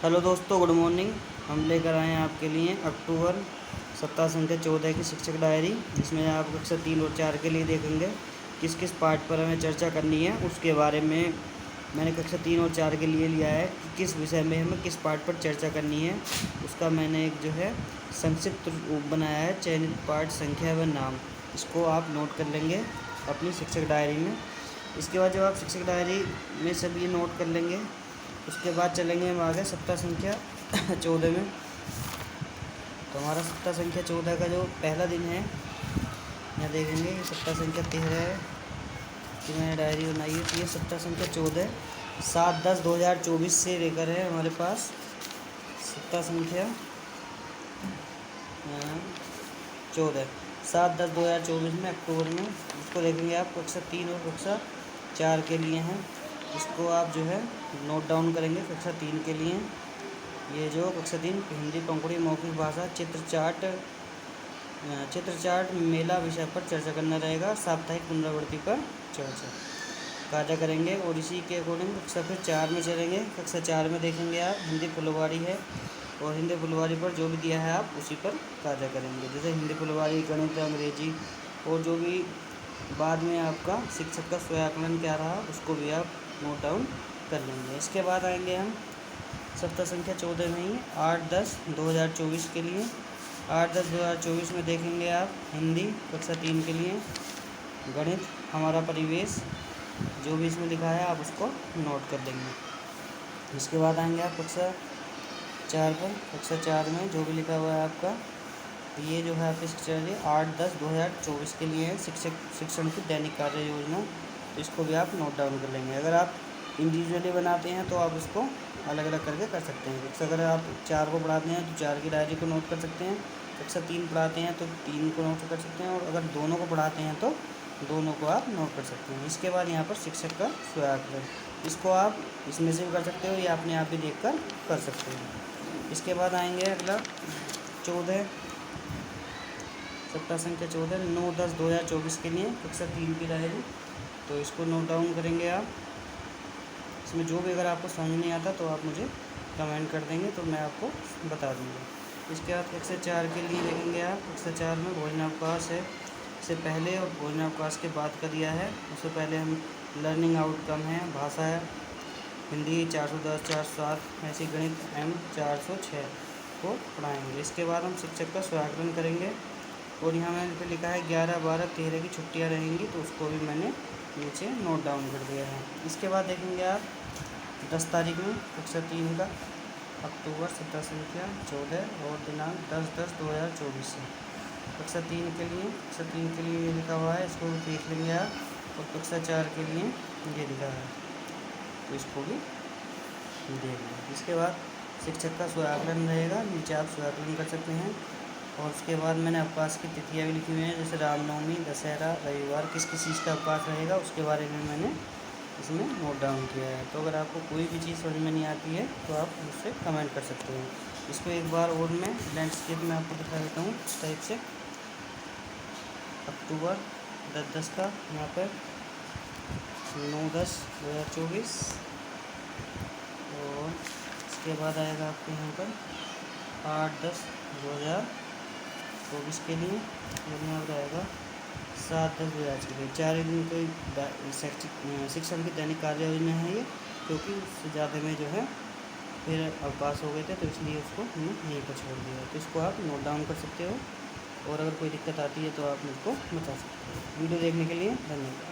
Hello दोस्तों, good morning. हम लेकर आए हैं आपके लिए अक्टूबर सप्ताह संख्या 14 की शिक्षक डायरी, जिसमें आप कक्षा 3 और 4 के लिए देखेंगे किस किस पार्ट पर हमें चर्चा करनी है। उसके बारे में मैंने कक्षा 3 और 4 के लिए लिया है कि किस विषय में हमें किस पार्ट पर चर्चा करनी है। उसका मैंने एक जो है संक्षिप्त रूप बनाया है, चयनित पाठ, संख्या व नाम। इसको आप नोट कर लेंगे अपनी शिक्षक डायरी में। इसके बाद जब आप शिक्षक डायरी में सब ये नोट कर लेंगे, उसके बाद चलेंगे हम आगे सप्ताह संख्या 14 में। तो हमारा सप्ताह संख्या 14 का जो पहला दिन है, यहाँ देखेंगे ये सप्ताह संख्या 13 है कि मैंने डायरी बनाई है। तो ये सप्ताह संख्या 14 7/10/2024 से लेकर है हमारे पास सप्ताह संख्या 14 7/10/2024 में अक्टूबर में। इसको देखेंगे आप कक्षा 3 और कक्षा 4 के लिए हैं। इसको आप जो है नोट डाउन करेंगे कक्षा 3 के लिए। ये जो कक्षा 3 हिंदी पंखुड़ी मौखिक भाषा चित्र चार्ट मेला विषय पर चर्चा करना रहेगा। साप्ताहिक पुनरावृत्ति पर चर्चा कार्य करेंगे और इसी के अकॉर्डिंग कक्षा फिर 4 में चलेंगे। कक्षा 4 में देखेंगे आप हिंदी फुलवारी है और हिंदी फुलवारी पर जो भी दिया है आप उसी पर कार्य करेंगे। जैसे हिंदी फुलवारी, गणित, अंग्रेजी और जो भी बाद में आपका शिक्षक का स्वयाकलन क्या रहा उसको भी आप नोट डाउन कर लेंगे। इसके बाद आएंगे हम सप्ताह संख्या 14 में ही 8/10/2024 के लिए। 8/10/2024 में देखेंगे आप हिंदी कक्षा 3 के लिए, गणित, हमारा परिवेश, जो भी इसमें लिखा है आप उसको नोट कर लेंगे। इसके बाद आएंगे आप कक्षा 4 पर। कक्षा 4 में जो भी लिखा हुआ है आपका, ये जो है आपकी शिक्षा 8/10/2024 के लिए है, शिक्षण की दैनिक कार्य योजना। तो इसको भी आप नोट डाउन कर लेंगे। अगर आप इंडिविजुअली बनाते हैं तो आप इसको अलग अलग करके कर सकते हैं। जैसे अगर आप 4 को पढ़ाते हैं तो 4 की डायरी को नोट कर सकते हैं। कक्षा 3 पढ़ाते हैं तो 3 को नोट कर सकते हैं, और अगर दोनों को पढ़ाते हैं तो दोनों को आप नोट कर सकते हैं। इसके बाद यहाँ पर शिक्षक का स्वयाकलन, इसको आप इसमें से भी कर सकते हो या अपने आप भी देख कर सकते हैं। इसके बाद आएंगे अगला 14 सप्ताह संख्या 14 9/10/2024 के लिए कक्षा 3 की डायरी। तो इसको नोट डाउन करेंगे आप। इसमें जो भी अगर आपको समझ नहीं आता तो आप मुझे कमेंट कर देंगे तो मैं आपको बता दूँगा। इसके बाद कक्षा 4 के लिए देखेंगे आप। कक्षा 4 में भोजनावकाश है, इससे पहले और भोजनावकाश के बाद का दिया है। उससे पहले हम लर्निंग आउटकम है, भाषा है, हिंदी 410 407, ऐसी गणित M 406 को पढ़ाएंगे। इसके बाद हम शिक्षक का स्वयाकलन करेंगे और यहाँ मैंने पे लिखा है 11, 12, 13 की छुट्टियाँ रहेंगी, तो उसको भी मैंने नीचे नोट डाउन कर दिया है। इसके बाद देखेंगे आप 10 तारीख में कक्षा 3 का अक्टूबर सप्ताह संख्या 14 और दिनांक 10/10/2024 से कक्षा 3 के लिए। कक्षा 3 के लिए ये लिखा हुआ है, इसको भी देख लेंगे आप। और कक्षा 4 के लिए ये लिखा है, तो इसको भी देख लें। इसके बाद शिक्षक का स्वयाकलन रहेगा, नीचे आप स्वयाकलन कर सकते हैं। और उसके बाद मैंने अवकाश की तिथियाँ भी लिखी हुई हैं, जैसे रामनवमी, दशहरा, रविवार, किस किस चीज़ का अवकाश रहेगा उसके बारे में मैंने इसमें नोट डाउन किया है। तो अगर आपको कोई भी चीज़ समझ में नहीं आती है तो आप मुझसे कमेंट कर सकते हैं। इसको एक बार और मैं लैंडस्केप में आपको दिखा देता हूँ इस टाइप से। अक्टूबर 10/10 का यहाँ पर 9/10/2024, और इसके बाद आएगा आपके यहाँ पर 8/10/2024 के लिए, और यहाँ पर आएगा 7/10/2024 के लिए। 4 दिन कोई शिक्षण की दैनिक कार्य योजना है ये, क्योंकि उससे ज़्यादा में जो है फिर अवकाश हो गए थे, तो इसलिए उसको हमने यहीं पर छोड़ दिया। तो इसको आप नोट डाउन कर सकते हो, और अगर कोई दिक्कत आती है तो आप मुझको बता सकते हो। वीडियो देखने के लिए धन्यवाद।